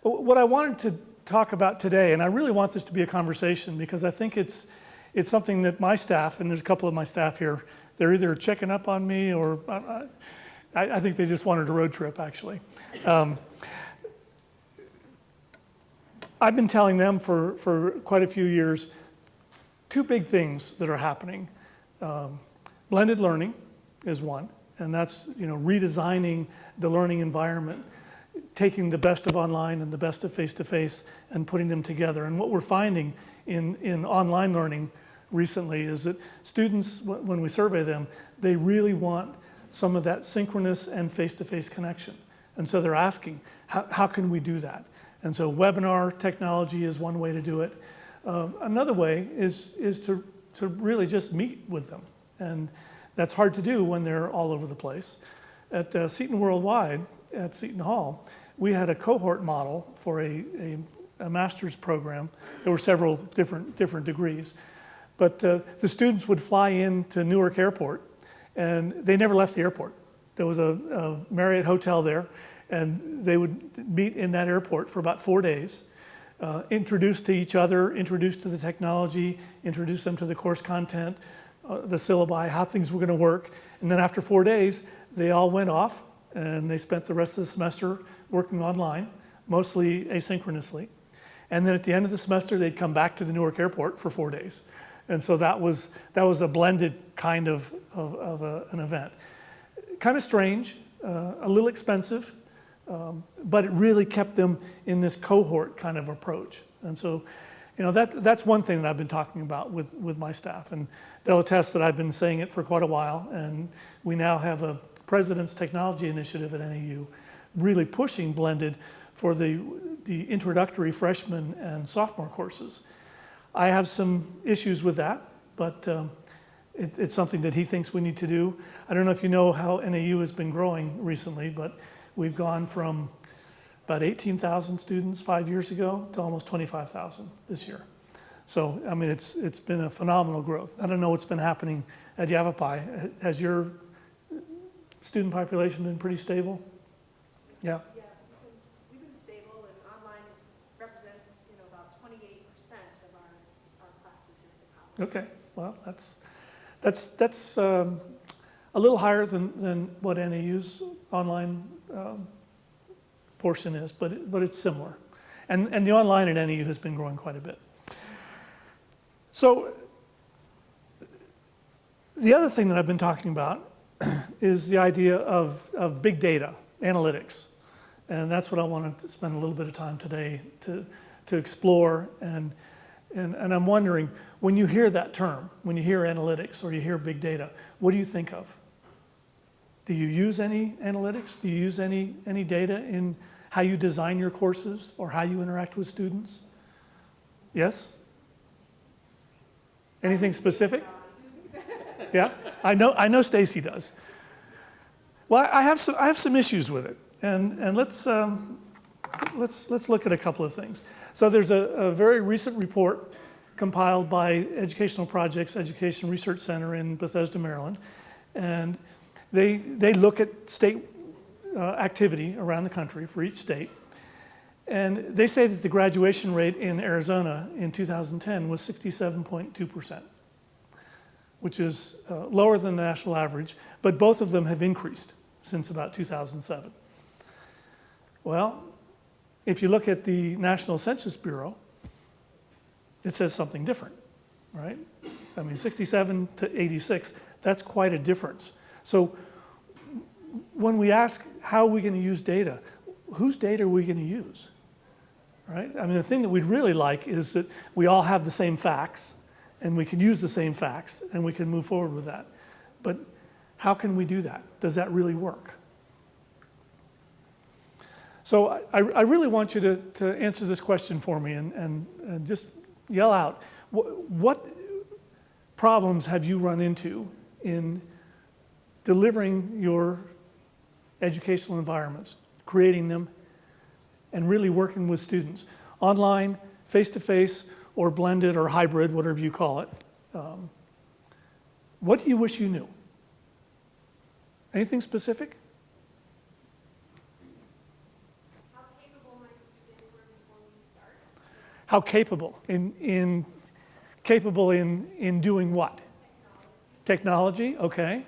What I wanted to talk about today, and I really want this to be a conversation because I think it's something that my staff, and there's a couple of my staff here, they're either checking up on me or I think they just wanted a road trip, actually. I've been telling them for quite a few years, two big things that are happening. Blended learning is one, and that's redesigning the learning environment, taking the best of online and the best of face-to-face and putting them together. And what we're finding in online learning recently is that students, when we survey them, they really want some of that synchronous and face-to-face connection. And so they're asking, how can we do that? And so webinar technology is one way to do it. Another way is to really just meet with them. And that's hard to do when they're all over the place. At Seton Worldwide, at Seton Hall, we had a cohort model for a master's program. There were several different degrees. But the students would fly into Newark Airport, and they never left the airport. There was a Marriott hotel there, and they would meet in that airport for about 4 days, introduced to each other, introduced to the technology, introduce them to the course content, the syllabi, how things were going to work. And then after 4 days, they all went off, and they spent the rest of the semester working online, mostly asynchronously. And then at the end of the semester, they'd come back to the Newark Airport for 4 days. And so that was a blended kind of an event. Kind of strange, a little expensive, but it really kept them in this cohort kind of approach. And so, that's one thing that I've been talking about with my staff. And they'll attest that I've been saying it for quite a while. And we now have a President's Technology Initiative at NAU really pushing blended for the introductory freshman and sophomore courses. I have some issues with that, but it's something that he thinks we need to do. I don't know if you know how NAU has been growing recently, but we've gone from about 18,000 students 5 years ago to almost 25,000 this year. So, I mean, it's been a phenomenal growth. I don't know what's been happening at Yavapai. Has your student population been pretty stable? Yeah. Yeah, we've been stable, and online represents about 28% of our classes here at the college. Okay, well, that's a little higher than what NAU's online portion is, but it's similar. And the online at NAU has been growing quite a bit. So the other thing that I've been talking about is the idea of big data, analytics. And that's what I wanted to spend a little bit of time today to explore. And I'm wondering, when you hear that term, when you hear analytics or you hear big data, what do you think of? Do you use any analytics? Do you use any data in how you design your courses or how you interact with students? Yes? Anything specific? Yeah, I know Stacy does. Well, I have some issues with it, and let's look at a couple of things. So there's a very recent report compiled by Educational Projects Education Research Center in Bethesda, Maryland, and they look at state activity around the country for each state, and they say that the graduation rate in Arizona in 2010 was 67.2%, which is lower than the national average, but both of them have increased since about 2007. Well, if you look at the National Census Bureau, it says something different, right? I mean, 67 to 86, that's quite a difference. So when we ask how are we going to use data, whose data are we going to use, right? I mean, the thing that we'd really like is that we all have the same facts, and we can use the same facts, and we can move forward with that. But how can we do that? Does that really work? So I really want you to answer this question for me and just yell out. What problems have you run into in delivering your educational environments, creating them, and really working with students? Online, face-to-face, or blended or hybrid, whatever you call it. What do you wish you knew? Anything specific? How capable my student How capable? Capable in doing what? Technology, okay.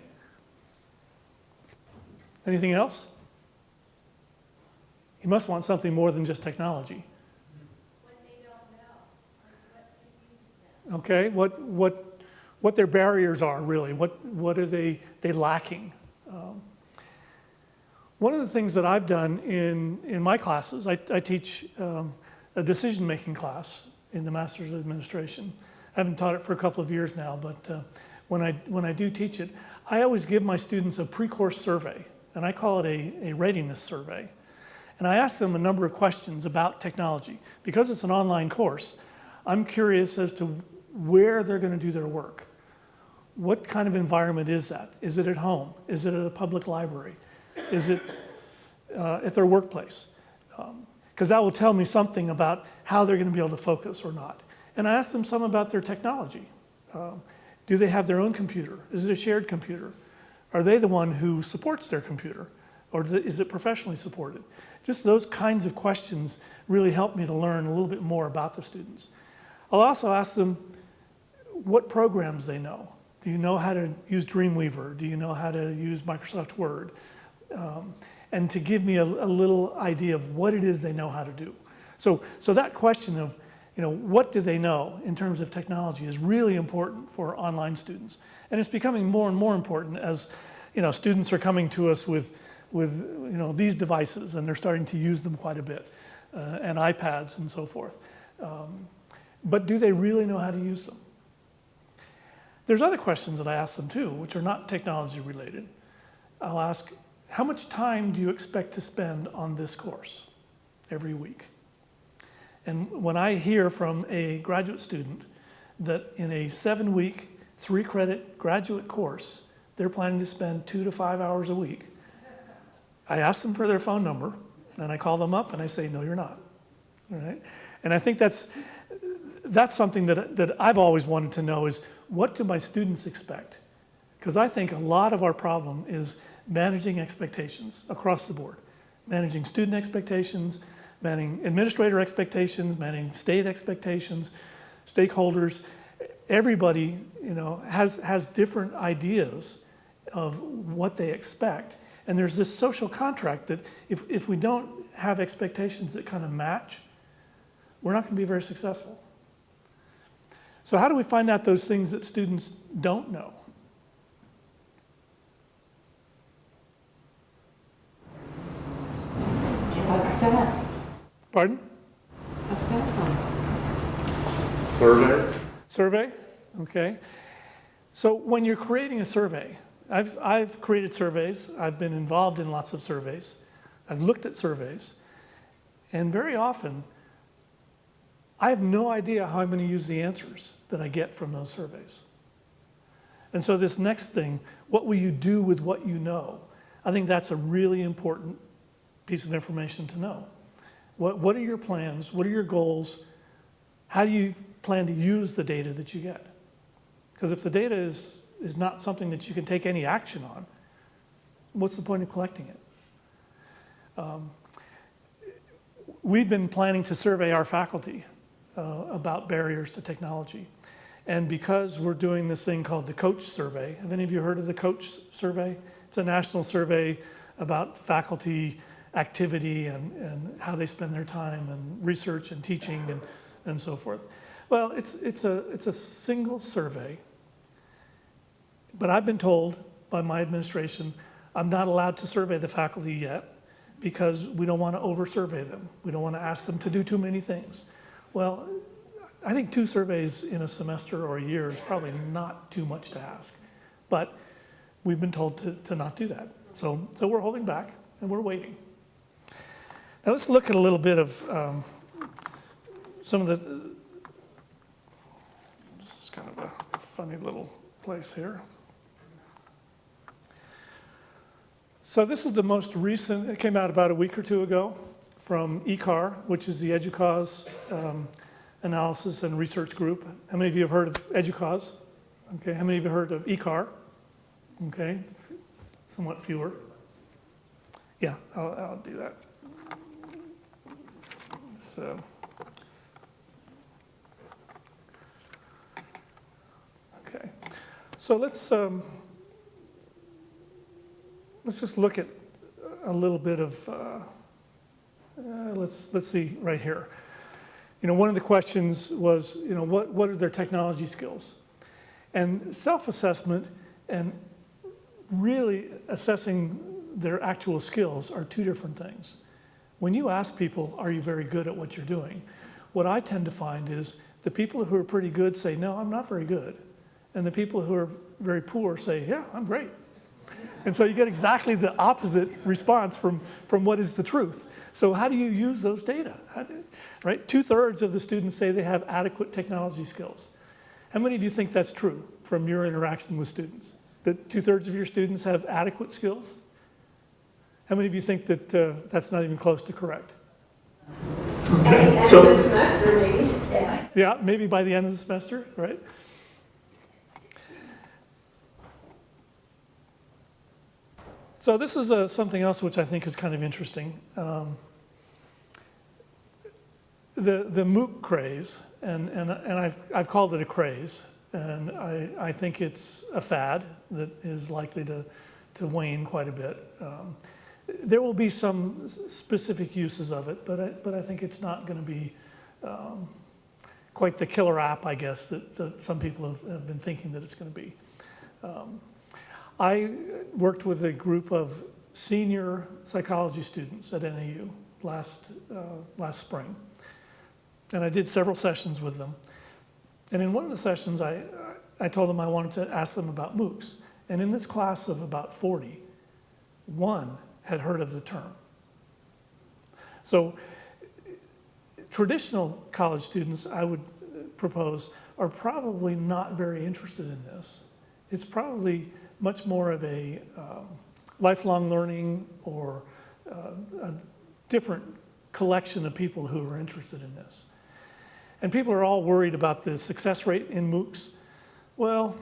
Anything else? You must want something more than just technology. What they don't know, or what Okay, what their barriers are really, what are they lacking? One of the things that I've done in my classes, I teach a decision-making class in the Master's of Administration. I haven't taught it for a couple of years now, but when I do teach it, I always give my students a pre-course survey, and I call it a readiness survey. And I ask them a number of questions about technology. Because it's an online course, I'm curious as to where they're going to do their work. What kind of environment is that? Is it at home? Is it at a public library? Is it at their workplace? Because that will tell me something about how they're going to be able to focus or not. And I ask them some about their technology. Do they have their own computer? Is it a shared computer? Are they the one who supports their computer? Or is it professionally supported? Just those kinds of questions really help me to learn a little bit more about the students. I'll also ask them what programs they know. Do you know how to use Dreamweaver? Do you know how to use Microsoft Word? And to give me a little idea of what it is they know how to do. So that question of, what do they know in terms of technology is really important for online students. And it's becoming more and more important as, students are coming to us with these devices, and they're starting to use them quite a bit, and iPads and so forth. But do they really know how to use them? There's other questions that I ask them too, which are not technology related. I'll ask, how much time do you expect to spend on this course every week? And when I hear from a graduate student that in a 7-week, 3-credit graduate course, they're planning to spend 2 to 5 hours a week, I ask them for their phone number, and I call them up and I say, no, you're not. All right? And I think that's something that I've always wanted to know is, what do my students expect? Because I think a lot of our problem is managing expectations across the board. Managing student expectations, managing administrator expectations, managing state expectations, stakeholders. Everybody, has different ideas of what they expect. And there's this social contract that if we don't have expectations that kind of match, we're not going to be very successful. So how do we find out those things that students don't know? Assess. Pardon? Assess them. Survey? Survey? Okay. So when you're creating a survey, I've created surveys. I've been involved in lots of surveys. I've looked at surveys. And very often, I have no idea how I'm going to use the answers that I get from those surveys. And so this next thing, what will you do with what you know? I think that's a really important piece of information to know. What are your plans? What are your goals? How do you plan to use the data that you get? Because if the data is not something that you can take any action on, what's the point of collecting it? We've been planning to survey our faculty about barriers to technology. And because we're doing this thing called the Coach Survey, have any of you heard of the Coach Survey? It's a national survey about faculty activity and how they spend their time and research and teaching and so forth. Well, it's a single survey, but I've been told by my administration I'm not allowed to survey the faculty yet because we don't want to over-survey them. We don't want to ask them to do too many things. Well, I think 2 surveys in a semester or a year is probably not too much to ask, but we've been told to not do that. So we're holding back and we're waiting. Now let's look at a little bit of some of the, this is kind of a funny little place here. So this is the most recent, it came out about a week or 2 ago from ECAR, which is the EDUCAUSE Analysis and Research Group. How many of you have heard of EDUCAUSE? Okay, how many of you have heard of ECAR? Okay, somewhat fewer. Yeah, I'll do that. So, So let's just look at a little bit of, let's see right here. One of the questions was, what are their technology skills? And self-assessment and really assessing their actual skills are two different things. When you ask people, are you very good at what you're doing? What I tend to find is the people who are pretty good say, no, I'm not very good. And the people who are very poor say, yeah, I'm great. And so you get exactly the opposite response from what is the truth. So how do you use those data? Right? 2/3 of the students say they have adequate technology skills. How many of you think that's true from your interaction with students? That 2/3 of your students have adequate skills? How many of you think that that's not even close to correct? Okay. So, End of the semester, maybe. yeah, maybe by the end of the semester, right? So this is something else which I think is kind of interesting. The MOOC craze, and I've called it a craze, and I think it's a fad that is likely to wane quite a bit. There will be some specific uses of it, but I think it's not going to be quite the killer app, I guess, that some people have been thinking that it's going to be. I worked with a group of senior psychology students at NAU last spring, and I did several sessions with them. And in one of the sessions, I told them I wanted to ask them about MOOCs. And in this class of about 40, one had heard of the term. So traditional college students, I would propose, are probably not very interested in this. It's probably much more of a lifelong learning or a different collection of people who are interested in this. And people are all worried about the success rate in MOOCs. Well,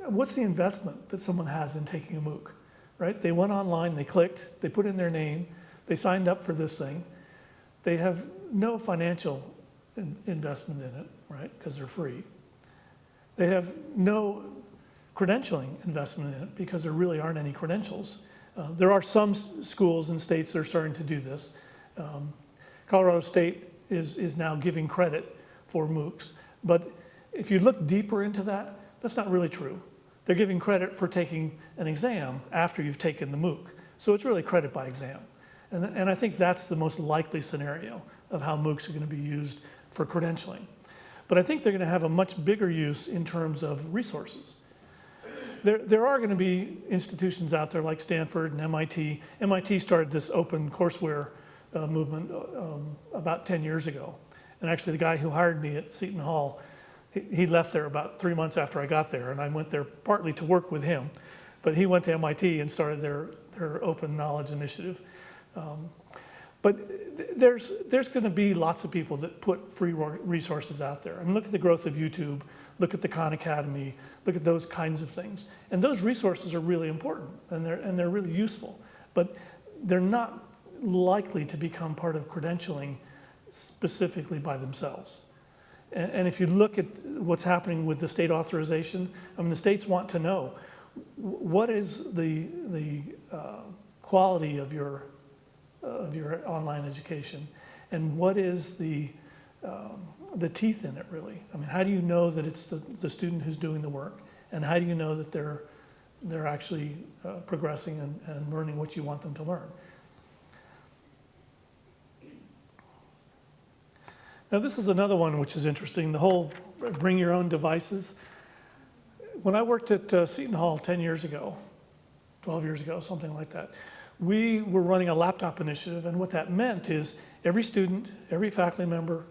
what's the investment that someone has in taking a MOOC, right? They went online, they clicked, they put in their name, they signed up for this thing. They have no financial investment in it, right, because they're free. They have no credentialing investment in it because there really aren't any credentials. There are some schools and states that are starting to do this. Colorado State is now giving credit for MOOCs, but if you look deeper into that, that's not really true. They're giving credit for taking an exam after you've taken the MOOC. So it's really credit by exam. And I think that's the most likely scenario of how MOOCs are going to be used for credentialing. But I think they're going to have a much bigger use in terms of resources. There are going to be institutions out there like Stanford and MIT. MIT started this open courseware movement about 10 years ago. And actually the guy who hired me at Seton Hall, he left there about 3 months after I got there, and I went there partly to work with him. But he went to MIT and started their open knowledge initiative. But there's going to be lots of people that put free resources out there. I mean, look at the growth of YouTube, look at the Khan Academy, look at those kinds of things. And those resources are really important, and they're really useful. But they're not likely to become part of credentialing specifically by themselves. And if you look at what's happening with the state authorization, I mean, the states want to know what is the quality of your online education, and what is the teeth in it, really? I mean, how do you know that it's the student who's doing the work, and how do you know that they're actually progressing and learning what you want them to learn? Now, this is another one which is interesting, the whole bring your own devices. When I worked at Seton Hall 10 years ago, 12 years ago, something like that, we were running a laptop initiative, and what that meant is every student, every faculty member,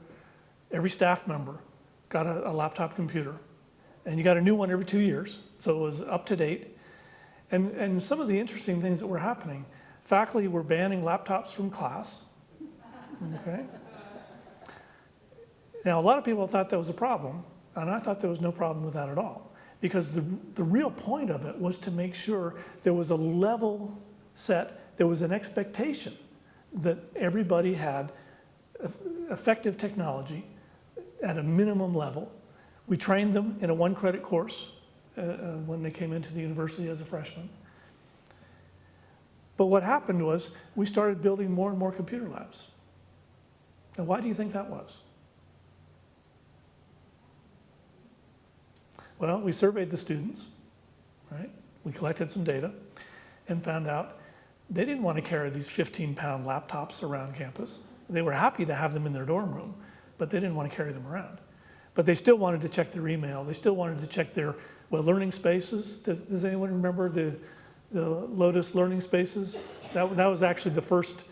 every staff member got a laptop computer, and you got a new one every 2 years, so it was up to date. And some of the interesting things that were happening, faculty were banning laptops from class, okay? Now, a lot of people thought that was a problem, and I thought there was no problem with that at all, because the real point of it was to make sure there was a level set, there was an expectation that everybody had effective technology at a minimum level. We trained them in a 1-credit course when they came into the university as a freshman. But what happened was we started building more and more computer labs. And why do you think that was? Well, we surveyed the students, right? We collected some data and found out they didn't want to carry these 15-pound laptops around campus. They were happy to have them in their dorm room, but they didn't want to carry them around. But they still wanted to check their email. They still wanted to check their, learning spaces. Does anyone remember the Lotus learning spaces? That was actually the first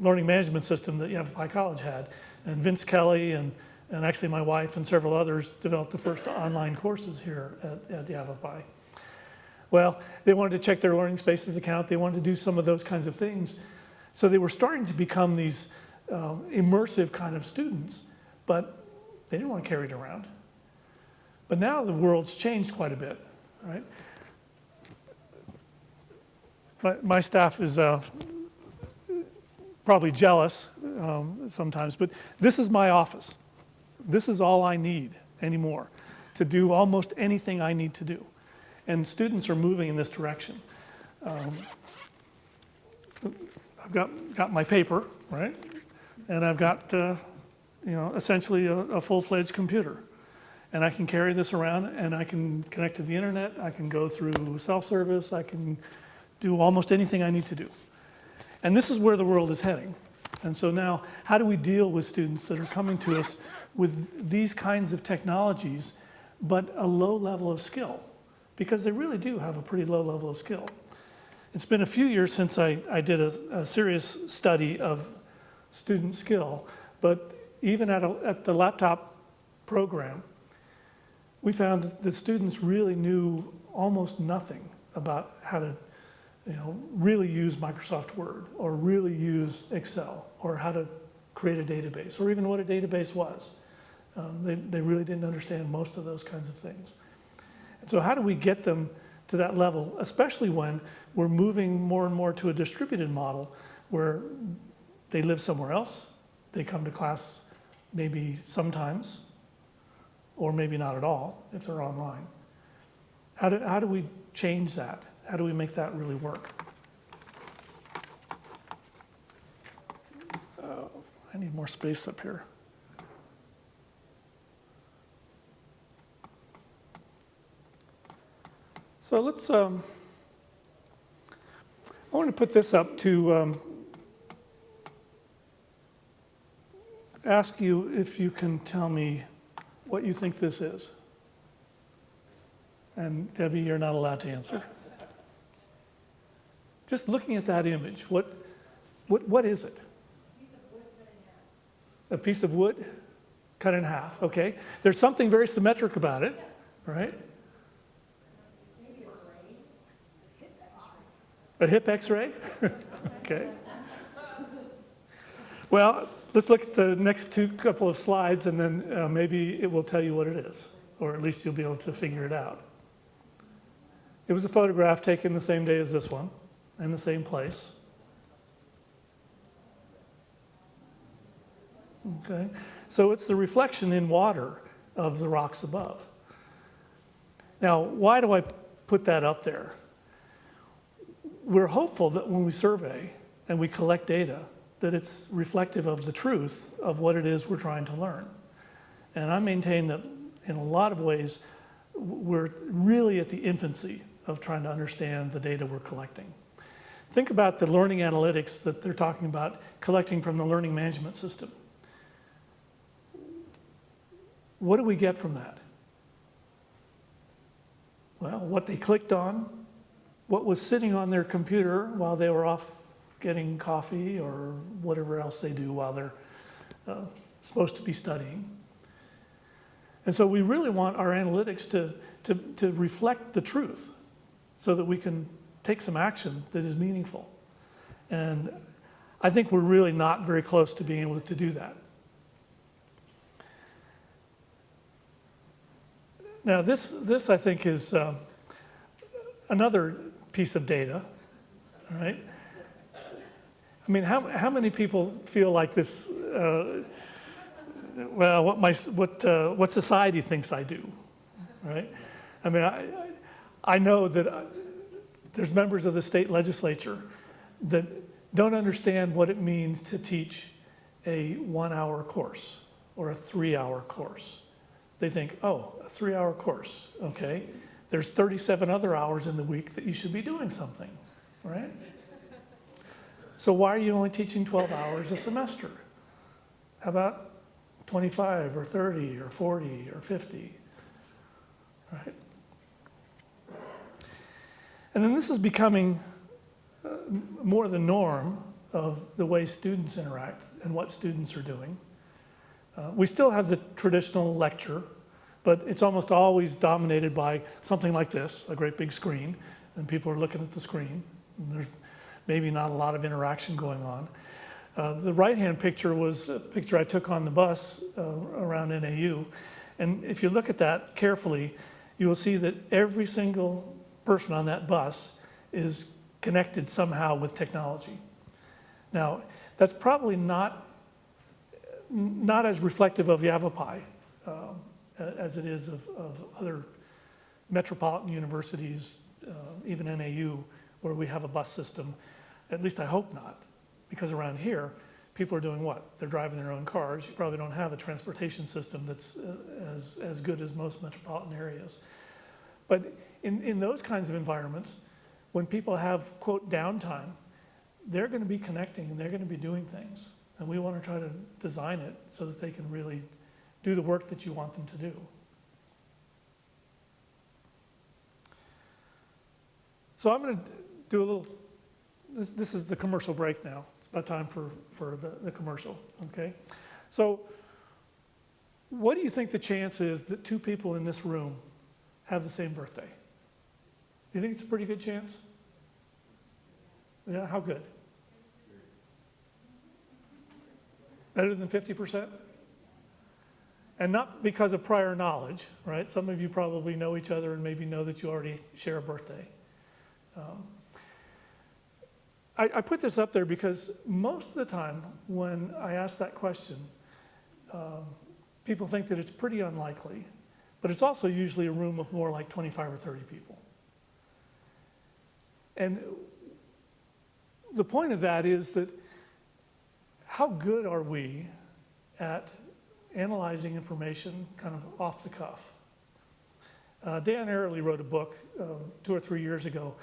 learning management system that Yavapai College had. And Vince Kelly and actually my wife and several others developed the first online courses here at Yavapai. Well, they wanted to check their learning spaces account. They wanted to do some of those kinds of things. So they were starting to become these immersive kind of students, but they didn't want to carry it around. But now the world's changed quite a bit, right? My staff is probably jealous sometimes, but this is my office. This is all I need anymore to do almost anything I need to do. And students are moving in this direction. I've got my paper, right? And I've got, essentially a full-fledged computer. And I can carry this around and I can connect to the internet. I can go through self-service. I can do almost anything I need to do. And this is where the world is heading. And so now, how do we deal with students that are coming to us with these kinds of technologies, but a low level of skill? Because they really do have a pretty low level of skill. It's been a few years since I did a serious study of student skill, but even at the laptop program, we found that the students really knew almost nothing about how to really use Microsoft Word or really use Excel or how to create a database or even what a database was. They really didn't understand most of those kinds of things. And so how do we get them to that level, especially when we're moving more and more to a distributed model where they live somewhere else, they come to class maybe sometimes, or maybe not at all if they're online. How do we change that? How do we make that really work? I need more space up here. So let's, I want to put this up to ask you if you can tell me what you think this is. And Debbie, you're not allowed to answer. Just looking at that image, what is it? A piece of wood cut in half, okay. There's something very symmetric about it, right? A hip X-ray? Okay. Well, let's look at the next couple of slides and then maybe it will tell you what it is, or at least you'll be able to figure it out. It was a photograph taken the same day as this one, in the same place. Okay, so it's the reflection in water of the rocks above. Now, why do I put that up there? We're hopeful that when we survey and we collect data, that it's reflective of the truth of what it is we're trying to learn. And I maintain that in a lot of ways, we're really at the infancy of trying to understand the data we're collecting. Think about the learning analytics that they're talking about collecting from the learning management system. What do we get from that? Well, what they clicked on, what was sitting on their computer while they were off getting coffee or whatever else they do while they're supposed to be studying. And so we really want our analytics to reflect the truth so that we can take some action that is meaningful. And I think we're really not very close to being able to do that. Now this I think is another piece of data, all right? I mean, how many people feel like this, well, what society thinks I do, right? I mean, I know that there's members of the state legislature that don't understand what it means to teach a 1-hour course or a 3-hour course. They think, oh, a 3-hour course, okay. There's 37 other hours in the week that you should be doing something, right? So why are you only teaching 12 hours a semester? How about 25 or 30 or 40 or 50, right? And then this is becoming more the norm of the way students interact and what students are doing. We still have the traditional lecture, but it's almost always dominated by something like this, a great big screen, and people are looking at the screen. And there's maybe not a lot of interaction going on. The right-hand picture was a picture I took on the bus around NAU. And if you look at that carefully, you will see that every single person on that bus is connected somehow with technology. Now, that's probably not as reflective of Yavapai as it is of other metropolitan universities, even NAU, where we have a bus system. At least I hope not, because around here, people are doing what? They're driving their own cars. You probably don't have a transportation system that's as good as most metropolitan areas. But in those kinds of environments, when people have, quote, downtime, they're going to be connecting and they're going to be doing things. And we want to try to design it so that they can really do the work that you want them to do. So I'm going to do a little, this is the commercial break now. It's about time for the commercial, okay? So what do you think the chance is that 2 people in this room have the same birthday? Do you think it's a pretty good chance? Yeah, how good? Better than 50%? And not because of prior knowledge, right? Some of you probably know each other and maybe know that you already share a birthday. I put this up there because most of the time when I ask that question, people think that it's pretty unlikely, but it's also usually a room of more like 25 or 30 people. And the point of that is that how good are we at analyzing information kind of off the cuff? Dan Ariely wrote a book 2 or 3 years ago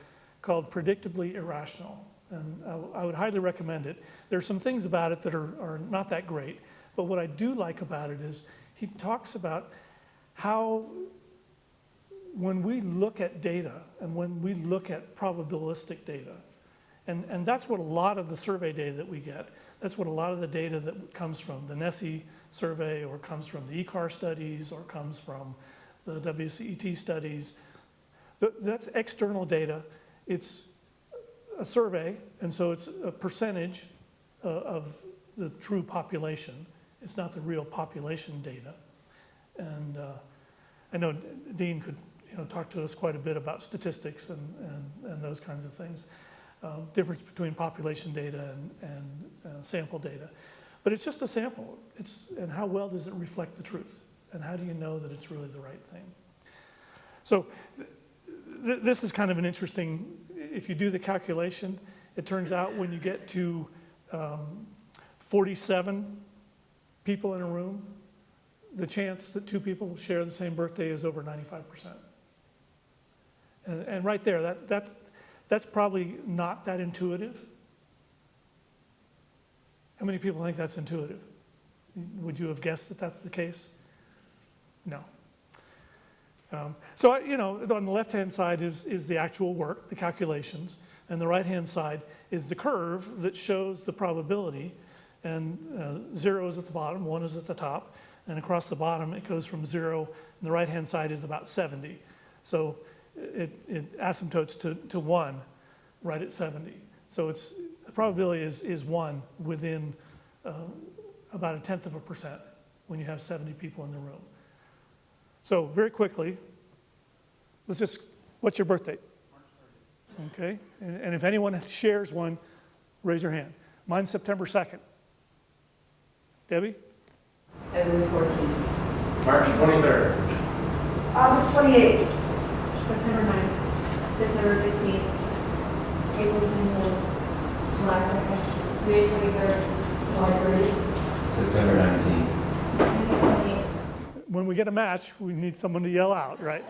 called Predictably Irrational, and I would highly recommend it. There's some things about it that are not that great, but what I do like about it is he talks about how when we look at data and when we look at probabilistic data, and that's what a lot of the survey data that we get, that's what a lot of the data that comes from the NESI survey or comes from the ECAR studies or comes from the WCET studies. That's external data. It's a survey, and so it's a percentage of the true population. It's not the real population data. And I know Dean could talk to us quite a bit about statistics and those kinds of things. Difference between population data and sample data. But it's just a sample. And how well does it reflect the truth? And how do you know that it's really the right thing? So this is kind of an interesting, if you do the calculation, it turns out when you get to 47 people in a room, the chance that 2 people share the same birthday is over 95%. And right there, that's probably not that intuitive. How many people think that's intuitive? Would you have guessed that that's the case? No. So, on the left-hand side is the actual work, the calculations, and the right-hand side is the curve that shows the probability, and 0 is at the bottom, 1 is at the top, and across the bottom it goes from 0, and the right-hand side is about 70. So it asymptotes to 1 right at 70. So the probability is 1 within about 0.1% when you have 70 people in the room. So very quickly, what's your birthday? March 30th. Okay, and if anyone shares one, raise your hand. Mine's September 2nd. Debbie? February 14th. March 23rd. August 28th. September 9th, September 16th, April 27th, July 2nd, May 23rd, July 30th, September 19th. May 28th. When we get a match, we need someone to yell out, right?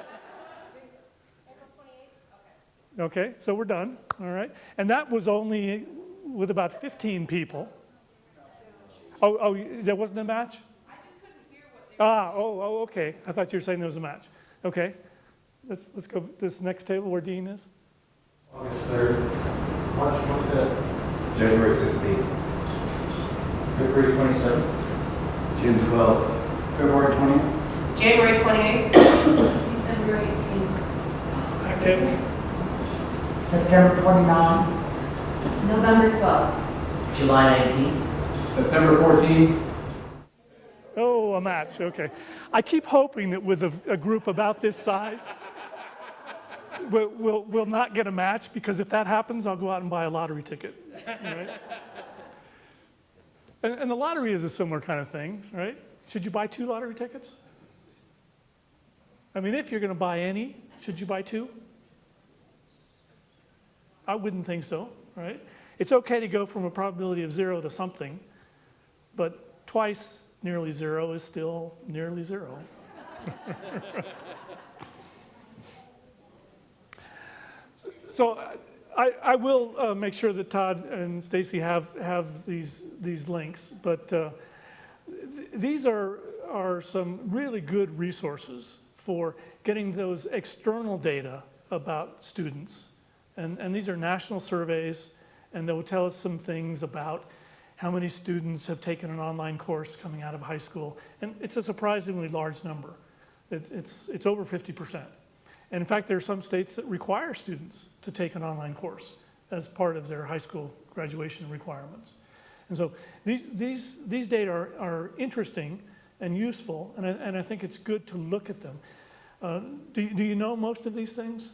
April 28th? Okay, so we're done, all right? And that was only with about 15 people. Oh, there wasn't a match? I just couldn't hear what they Okay. I thought you were saying there was a match. Okay, let's go this next table where Dean is. August 3rd, March 25th, January 16th. February 27th, June 12th. February 20th, January 28th, December 18th, Back table. September 29th, November 12th. July 19th. September 14th, Oh, a match, okay. I keep hoping that with a group about this size, we'll not get a match, because if that happens, I'll go out and buy a lottery ticket, right? And the lottery is a similar kind of thing, right? Should you buy 2 lottery tickets? I mean, if you're going to buy any, should you buy 2? I wouldn't think so, right? It's okay to go from a probability of 0 to something, but twice nearly 0 is still nearly 0. So I will make sure that Todd and Stacy have these links, but these are some really good resources for getting those external data about students. And these are national surveys, and they will tell us some things about how many students have taken an online course coming out of high school. And it's a surprisingly large number. It's over 50%. And in fact, there are some states that require students to take an online course as part of their high school graduation requirements. And so these data are interesting and useful, and I think it's good to look at them. Do you know most of these things?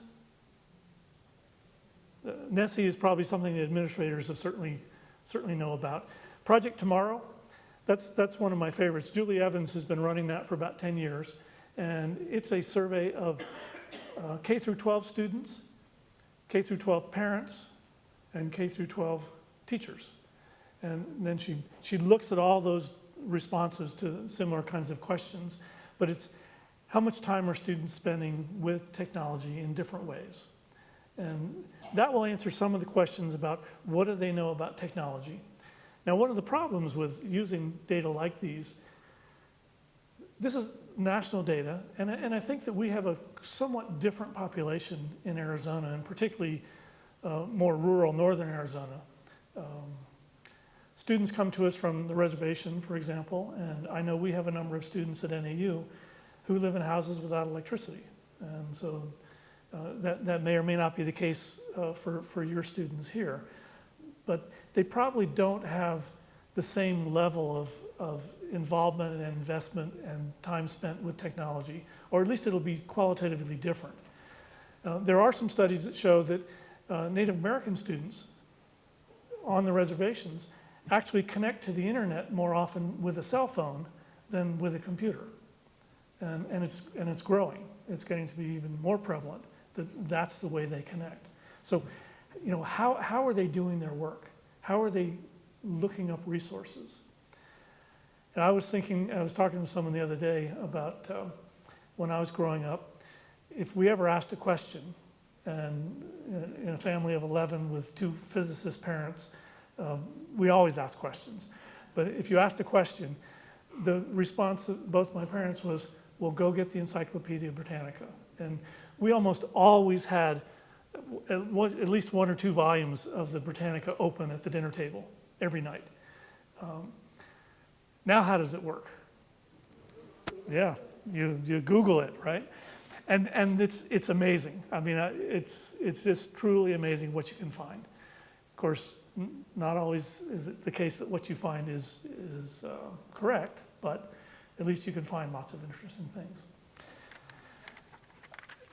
NESE is probably something the administrators have certainly know about. Project Tomorrow, that's one of my favorites. Julie Evans has been running that for about 10 years, and it's a survey of K through 12 students, K through 12 parents, and K through 12 teachers. And then she looks at all those responses to similar kinds of questions, but it's how much time are students spending with technology in different ways. And that will answer some of the questions about what do they know about technology. Now, one of the problems with using data like these, this is national data, and I think that we have a somewhat different population in Arizona, and particularly more rural northern Arizona. Students come to us from the reservation, for example, and I know we have a number of students at NAU who live in houses without electricity. And so that may or may not be the case for your students here. But they probably don't have the same level of involvement and investment and time spent with technology, or at least it'll be qualitatively different. There are some studies that show that Native American students on the reservations actually connect to the internet more often with a cell phone than with a computer. And it's growing. It's getting to be even more prevalent that that's the way they connect. So, you know, how are they doing their work? How are they looking up resources? And I was talking to someone the other day about when I was growing up, if we ever asked a question, and in a family of 11 with 2 physicist parents, we always ask questions. But if you asked a question, the response of both my parents was, well, go get the Encyclopedia Britannica. And we almost always had at least 1 or 2 volumes of the Britannica open at the dinner table every night. Now how does it work? Yeah, you Google it, right? And it's amazing. I mean, it's just truly amazing what you can find. Of course, not always is it the case that what you find is correct, but at least you can find lots of interesting things.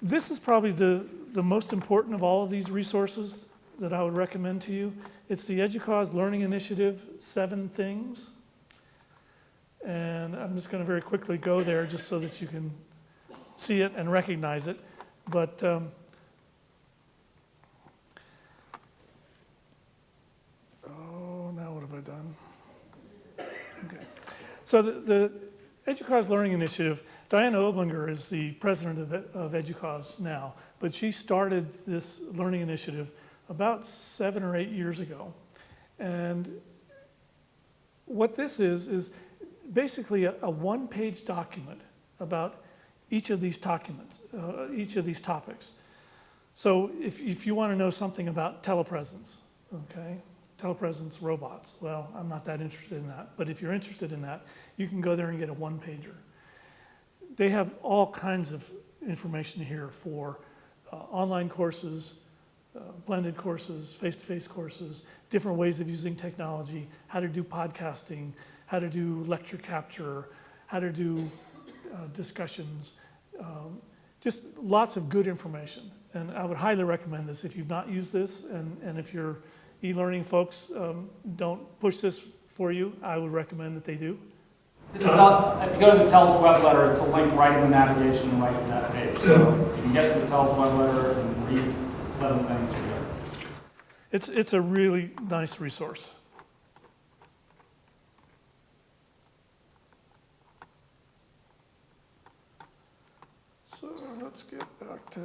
This is probably the most important of all of these resources that I would recommend to you. It's the EDUCAUSE Learning Initiative 7 Things. And I'm just going to very quickly go there just so that you can see it and recognize it. But oh, now what have I done? Okay. So the EDUCAUSE Learning Initiative, Diana Oblinger is the president of EDUCAUSE now, but she started this learning initiative about 7 or 8 years ago. And what this is basically a one-page document about each of these documents, each of these topics. So if you want to know something about telepresence, okay, telepresence robots, well, I'm not that interested in that, but if you're interested in that, you can go there and get a one-pager. They have all kinds of information here for online courses, blended courses, face-to-face courses, different ways of using technology, how to do podcasting, how to do lecture capture, how to do discussions, just lots of good information. And I would highly recommend this if you've not used this, and if your e-learning folks don't push this for you, I would recommend that they do. This is not, if you go to the TELS web letter, it's a link right in the navigation right to that page. So you can get to the TELS web letter and read 7 things for you. It's a really nice resource. So let's get back to,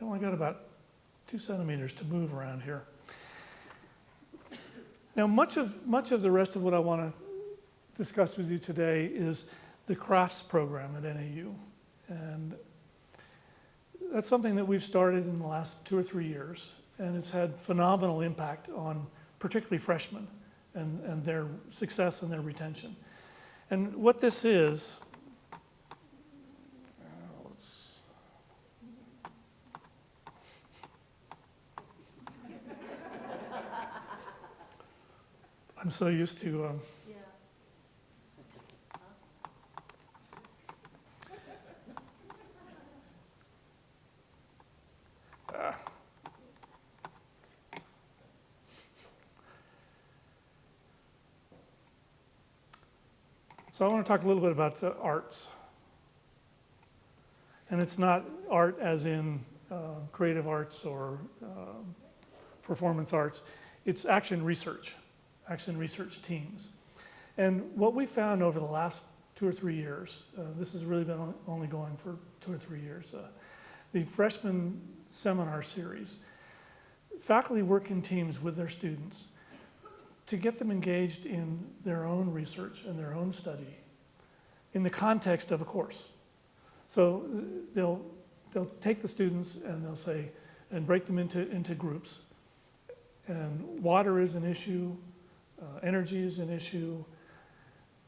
I only got about 2 centimeters to move around here. Now, much of the rest of what I want to discuss with you today is the crafts program at NAU. And that's something that we've started in the last 2 or 3 years, and it's had phenomenal impact on particularly freshmen and their success and their retention. And what this is, I'm so used to So I want to talk a little bit about the arts. And it's not art as in creative arts or performance arts. It's action research teams. And what we found over the last 2 or 3 years, this has really been only going for 2 or 3 years, the freshman seminar series, faculty work in teams with their students to get them engaged in their own research and their own study in the context of a course. So they'll take the students and they'll say, and break them into groups. And water is an issue, energy is an issue,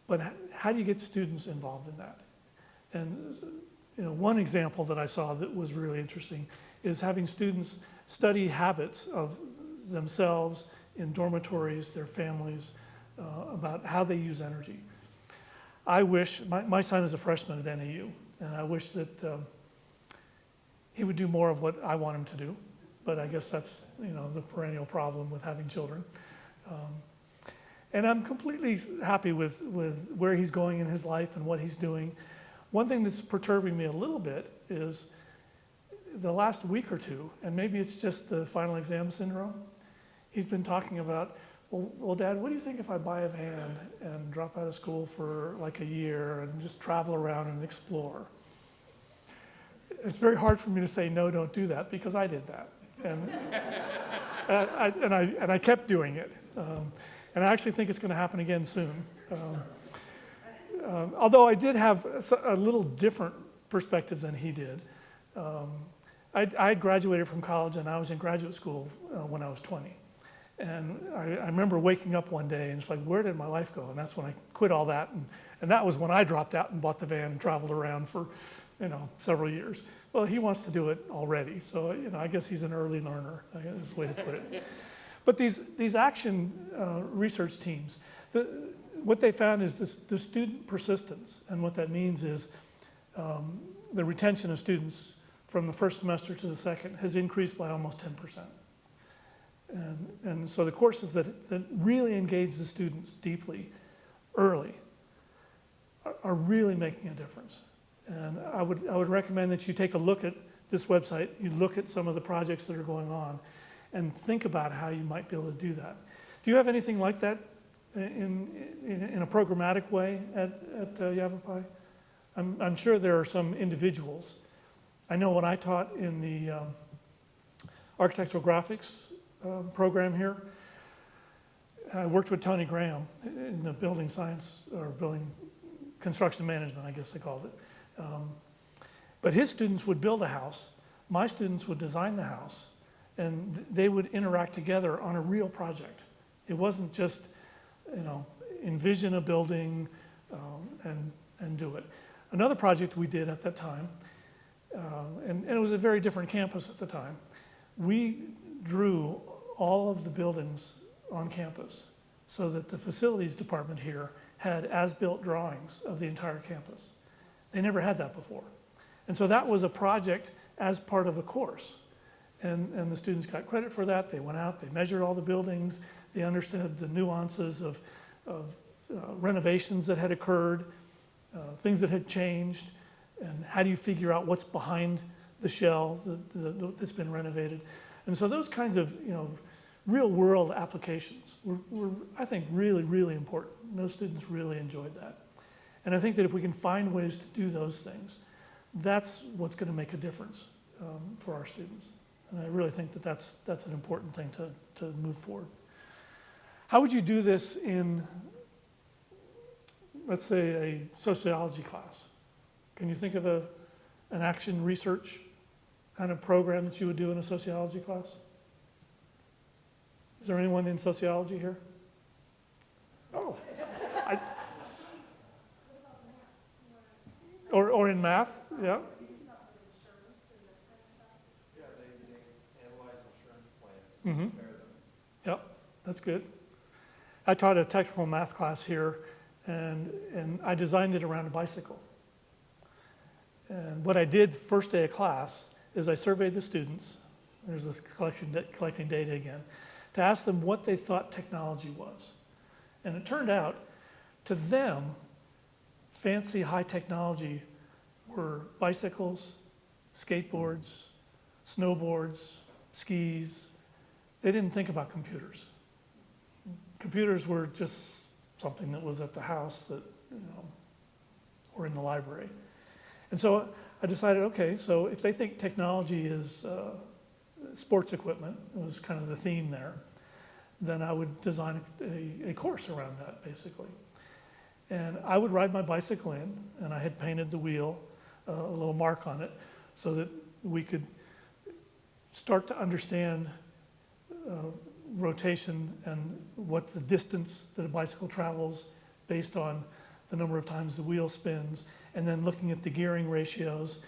but how do you get students involved in that? And one example that I saw that was really interesting is having students study habits of themselves in dormitories, their families, about how they use energy. I wish, my son is a freshman at NAU, and I wish that he would do more of what I want him to do, but I guess that's the perennial problem with having children. And I'm completely happy with where he's going in his life and what he's doing. One thing that's perturbing me a little bit is the last week or two, and maybe it's just the final exam syndrome, he's been talking about, well, Dad, what do you think if I buy a van and drop out of school for like a year and just travel around and explore? It's very hard for me to say, no, don't do that, because I did that. And I kept doing it. And I actually think it's going to happen again soon. Although I did have a little different perspective than he did. I graduated from college and I was in graduate school when I was 20. And I remember waking up one day and it's like, where did my life go? And that's when I quit all that. And that was when I dropped out and bought the van and traveled around for several years. Well, he wants to do it already. So I guess he's an early learner, I guess is the way to put it. But these action research teams, what they found is the student persistence. And what that means is the retention of students from the first semester to the second has increased by almost 10%. And so the courses that really engage the students deeply, early, are really making a difference. And I would recommend that you take a look at this website, you look at some of the projects that are going on, and think about how you might be able to do that. Do you have anything like that in a programmatic way at Yavapai? I'm sure there are some individuals. I know when I taught in the architectural graphics program here, I worked with Tony Graham in the building science, or building construction management, I guess they called it. But his students would build a house, my students would design the house, and they would interact together on a real project. It wasn't just, envision a building and do it. Another project we did at that time, and it was a very different campus at the time, we drew all of the buildings on campus so that the facilities department here had as-built drawings of the entire campus. They never had that before. And so that was a project as part of a course. And the students got credit for that. They went out, they measured all the buildings, they understood the nuances of renovations that had occurred, things that had changed, and how do you figure out what's behind the shell that's been renovated. And so those kinds of real world applications were, I think, really, really important. Those students really enjoyed that. And I think that if we can find ways to do those things, that's what's going to make a difference for our students. And I really think that that's an important thing to move forward. How would you do this in, let's say, a sociology class? Can you think of an action research kind of program that you would do in a sociology class? Is there anyone in sociology here? Oh. Or in math, yeah. Yeah, they analyze insurance plans and compare them. Yep, that's good. I taught a technical math class here, and I designed it around a bicycle. And what I did first day of class is I surveyed the students, there's this collecting data again, to ask them what they thought technology was. And it turned out, to them, fancy high technology were bicycles, skateboards, snowboards, skis. They didn't think about computers. Computers were just something that was at the house that, or in the library. And so I decided, okay, so if they think technology is sports equipment, it was kind of the theme there, then I would design a course around that, basically. And I would ride my bicycle in, and I had painted the wheel, a little mark on it, so that we could start to understand rotation and what the distance that a bicycle travels based on the number of times the wheel spins, and then looking at the gearing ratios.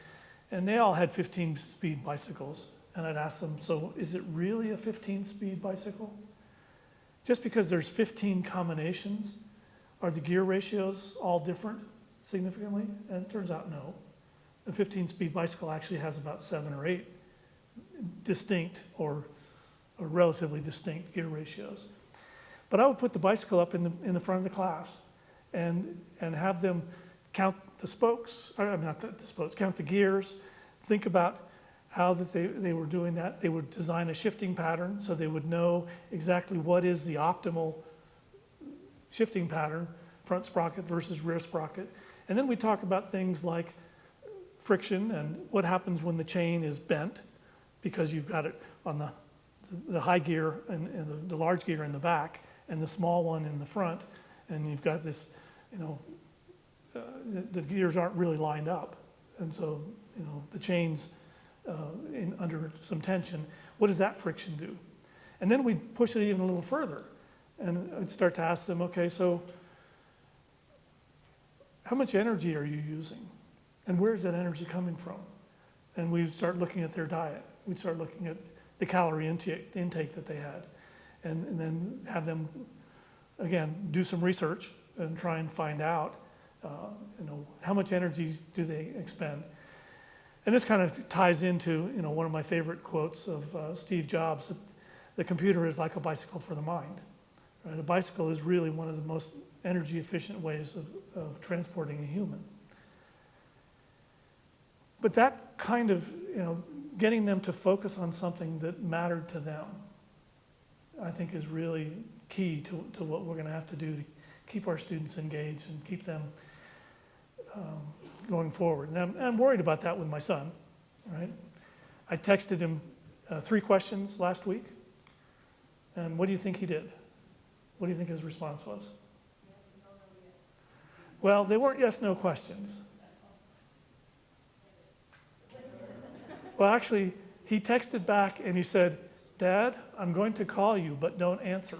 And they all had 15-speed bicycles. And I'd ask them, so is it really a 15-speed bicycle? Just because there's 15 combinations, are the gear ratios all different significantly? And it turns out no. A 15-speed bicycle actually has about 7 or 8 distinct or relatively distinct gear ratios. But I would put the bicycle up in the front of the class and have them count the spokes, or not the spokes, count the gears, think about how that they were doing that. They would design a shifting pattern so they would know exactly what is the optimal shifting pattern, front sprocket versus rear sprocket. And then we talk about things like friction and what happens when the chain is bent, because you've got it on the high gear and the large gear in the back and the small one in the front, and you've got this, the gears aren't really lined up. And so, the chain's under some tension. What does that friction do? And then we'd push it even a little further. And I'd start to ask them, okay, so how much energy are you using? And where's that energy coming from? And we'd start looking at their diet. We'd start looking at the calorie intake that they had. And then have them, again, do some research and try and find out, how much energy do they expend. And this kind of ties into, one of my favorite quotes of Steve Jobs, that the computer is like a bicycle for the mind. Right? A bicycle is really one of the most energy efficient ways of transporting a human. But that kind of, getting them to focus on something that mattered to them, I think is really key to what we're going to have to do to keep our students engaged and keep them going forward. And I'm worried about that with my son, right? I texted him 3 questions last week, and what do you think he did? What do you think his response was? Well, they weren't yes/no questions. Well, actually, he texted back and he said, "Dad, I'm going to call you, but don't answer."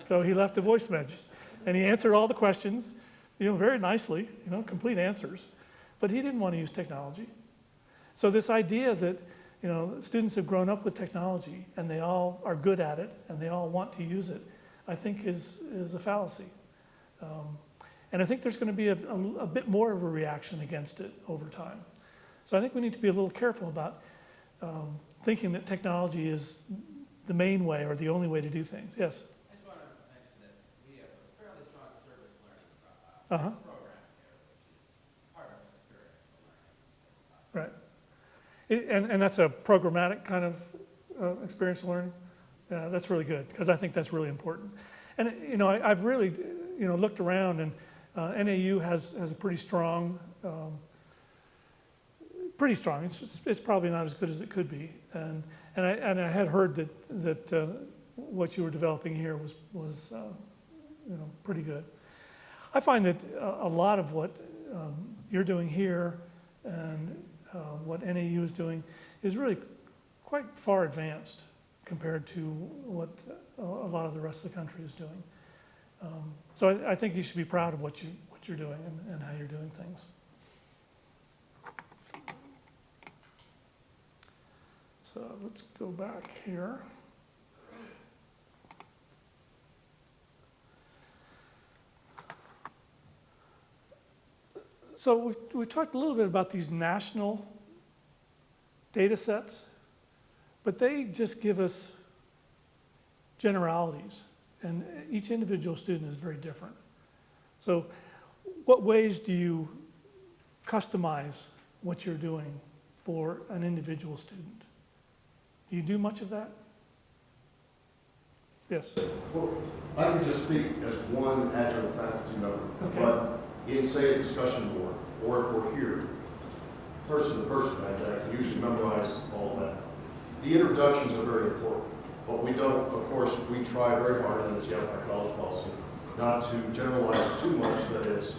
So he left a voice message, and he answered all the questions, very nicely, complete answers. But he didn't want to use technology. So this idea that, students have grown up with technology and they all are good at it and they all want to use it, I think is a fallacy. And I think there's going to be a bit more of a reaction against it over time. So I think we need to be a little careful about thinking that technology is the main way or the only way to do things. Yes? I just want to mention that we have a fairly strong service learning program here, which is part of experiential learning. Right. And that's a programmatic kind of experiential learning? Yeah, that's really good, because I think that's really important. And, I've really, looked around, and NAU has a pretty strong, it's probably not as good as it could be. And I had heard that what you were developing here was pretty good. I find that a lot of what you're doing here and what NAU is doing is really quite far advanced compared to what a lot of the rest of the country is doing. So I think you should be proud of what you're doing and how you're doing things. So let's go back here. So we talked a little bit about these national data sets, but they just give us generalities, and each individual student is very different. So what ways do you customize what you're doing for an individual student? Do you do much of that? Yes. Well, I can just speak as one adjunct faculty member, Okay. but in, say, a discussion board, or if we're here, person to person, I can usually memorize all that. The introductions are very important, but we don't, of course, we try very hard in this Yavapai College policy not to generalize too much that it's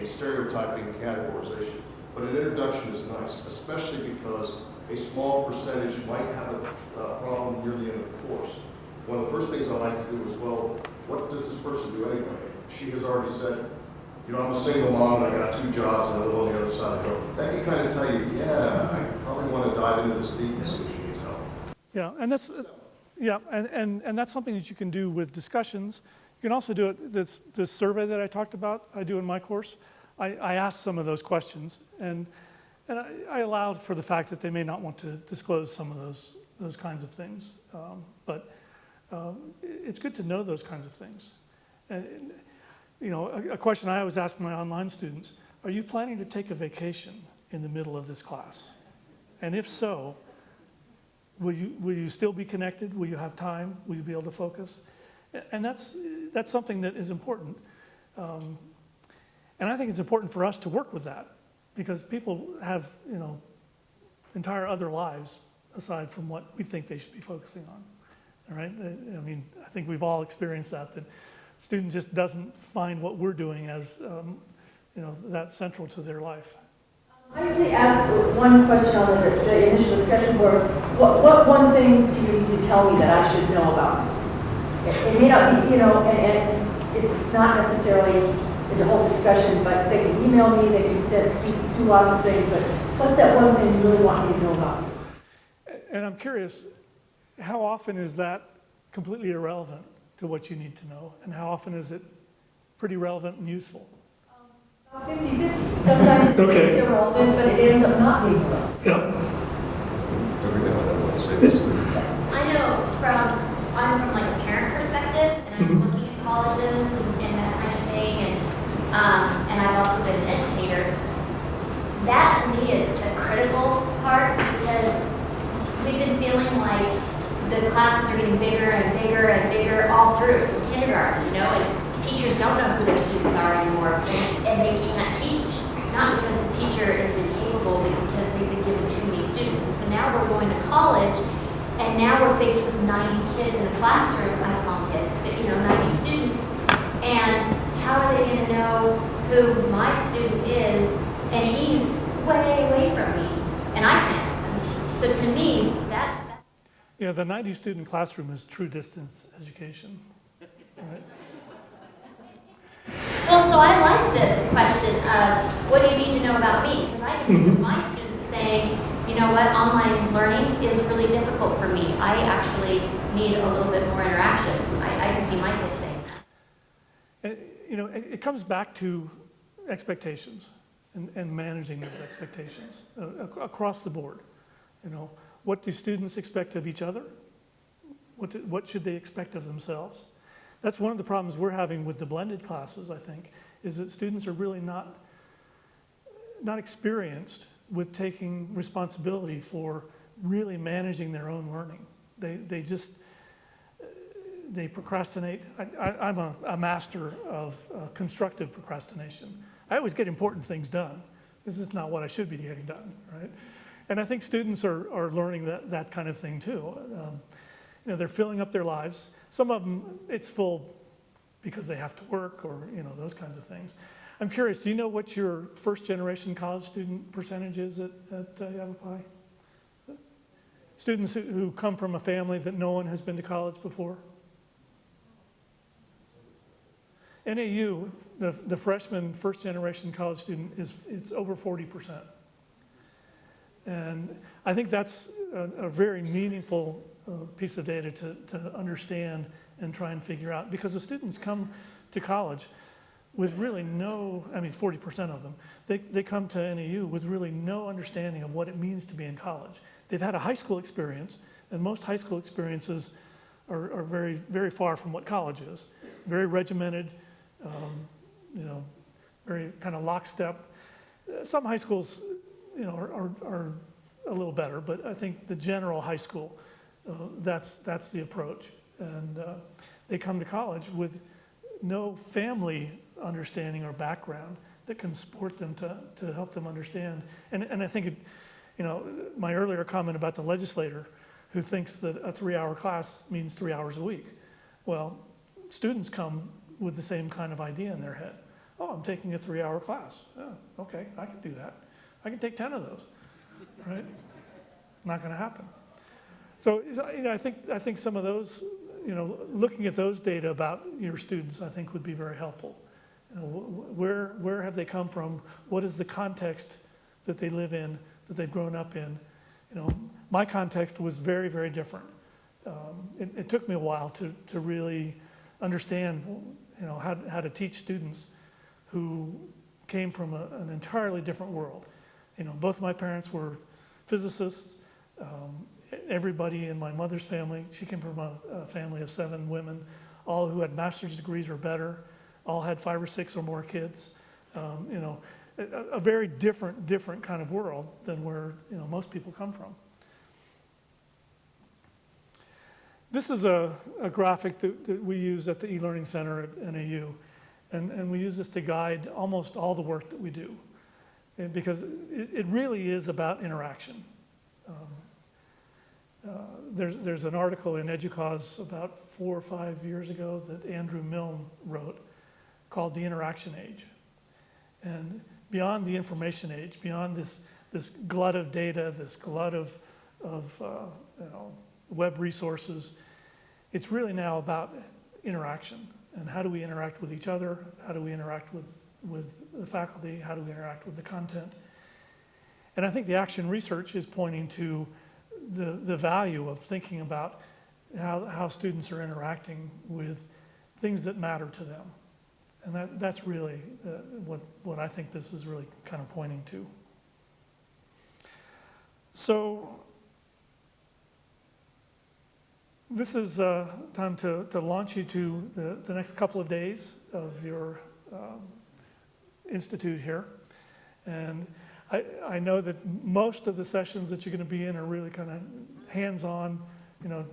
a stereotyping categorization. But an introduction is nice, especially because a small percentage might have a problem near the end of the course. One of the first things I like to do is, well, what does this person do anyway? She has already said, I'm a single mom and I got 2 jobs and I live on the other side of the road. That can kind of tell you, yeah, I probably want to dive into this deep and see if she needs help. Yeah, and that's and that's something that you can do with discussions. You can also do it. This survey that I talked about, I do in my course. I asked some of those questions, and I allowed for the fact that they may not want to disclose some of those kinds of things. But it's good to know those kinds of things. And a question I always ask my online students: are you planning to take a vacation in the middle of this class? And if so, will you still be connected? Will you have time? Will you be able to focus? And that's something that is important. And I think it's important for us to work with that, because people have entire other lives aside from what we think they should be focusing on. All right? I mean, I think we've all experienced that student just doesn't find what we're doing as that central to their life. I usually ask one question on the initial discussion board. What one thing do you need to tell me that I should know about? It may not be, and it's not necessarily the whole discussion, but they can email me, they can do lots of things, but what's that one thing you really want me to know about? And I'm curious, how often is that completely irrelevant to what you need to know, and how often is it pretty relevant and useful? 50-50. Sometimes it's Okay. irrelevant, but it ends up not being relevant. Yeah. Every now and then I want to say this. I know I'm from like a parent perspective, and I'm looking at colleges and that kind of thing, and I've also been an educator classes are getting bigger and bigger and bigger all through from kindergarten, you know, and teachers don't know who their students are anymore, and they can't teach. Not because the teacher is incapable, but because they've been given too many students. And so now we're going to college, and now we're faced with 90 kids in a classroom. I call them kids, but 90 students. And how are they going to know who my student is, and he's way away from me, and I can't. So to me, that's Yeah, the 90-student classroom is true distance education, right? Well, so I like this question of what do you need to know about me? Because I can think of my students saying, you know what, online learning is really difficult for me. I actually need a little bit more interaction. I can see my kids saying that. It comes back to expectations and managing those expectations across the board. What do students expect of each other? What should they expect of themselves? That's one of the problems we're having with the blended classes, I think, is that students are really not experienced with taking responsibility for really managing their own learning. They procrastinate. I'm a master of constructive procrastination. I always get important things done. This is not what I should be getting done, right? And I think students are learning that kind of thing too. They're filling up their lives. Some of them, it's full because they have to work or, those kinds of things. I'm curious, do you know what your first generation college student percentage is at Yavapai? Students who come from a family that no one has been to college before? NAU, the freshman first generation college student, it's over 40%. And I think that's a very meaningful piece of data to understand and try and figure out, because the students come to college with really 40% of them, they come to NAU with really no understanding of what it means to be in college. They've had a high school experience, and most high school experiences are very, very far from what college is. Very regimented, very kind of lockstep. Some high schools, are a little better, but I think the general high school, that's the approach. And they come to college with no family understanding or background that can support them to help them understand. And I think, my earlier comment about the legislator who thinks that a 3-hour class means 3 hours a week. Well, students come with the same kind of idea in their head. Oh, I'm taking a 3-hour class. Oh, okay, I can do that. I can take 10 of those, right? Not going to happen. So, I think some of those, looking at those data about your students, I think would be very helpful. Where have they come from? What is the context that they live in, that they've grown up in? My context was very, very different. It took me a while to really understand, how to teach students who came from an entirely different world. Both my parents were physicists. Everybody in my mother's family, she came from a family of 7 women, all who had master's degrees or better, all had 5 or 6 or more kids. A very different kind of world than where most people come from. This is a graphic that we use at the e-learning center at NAU, and we use this to guide almost all the work that we do, because it really is about interaction. There's an article in EDUCAUSE about 4 or 5 years ago that Andrew Milne wrote called The Interaction Age. And beyond the information age, beyond this glut of data, this glut of web resources, it's really now about interaction. And how do we interact with each other? How do we interact with the faculty? How do we interact with the content? And I think the action research is pointing to the value of thinking about how students are interacting with things that matter to them. And that's really what I think this is really kind of pointing to. So this is time to launch you to the next couple of days of your institute here. And I know that most of the sessions that you're going to be in are really kind of hands-on,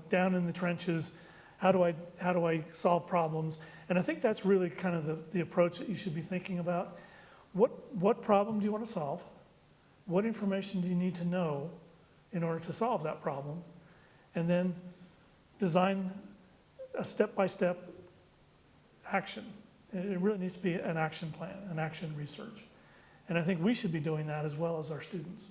down in the trenches, how do I solve problems? And I think that's really kind of the approach that you should be thinking about. What problem do you want to solve? What information do you need to know in order to solve that problem? And then design a step-by-step action. It really needs to be an action plan, an action research. And I think we should be doing that as well as our students.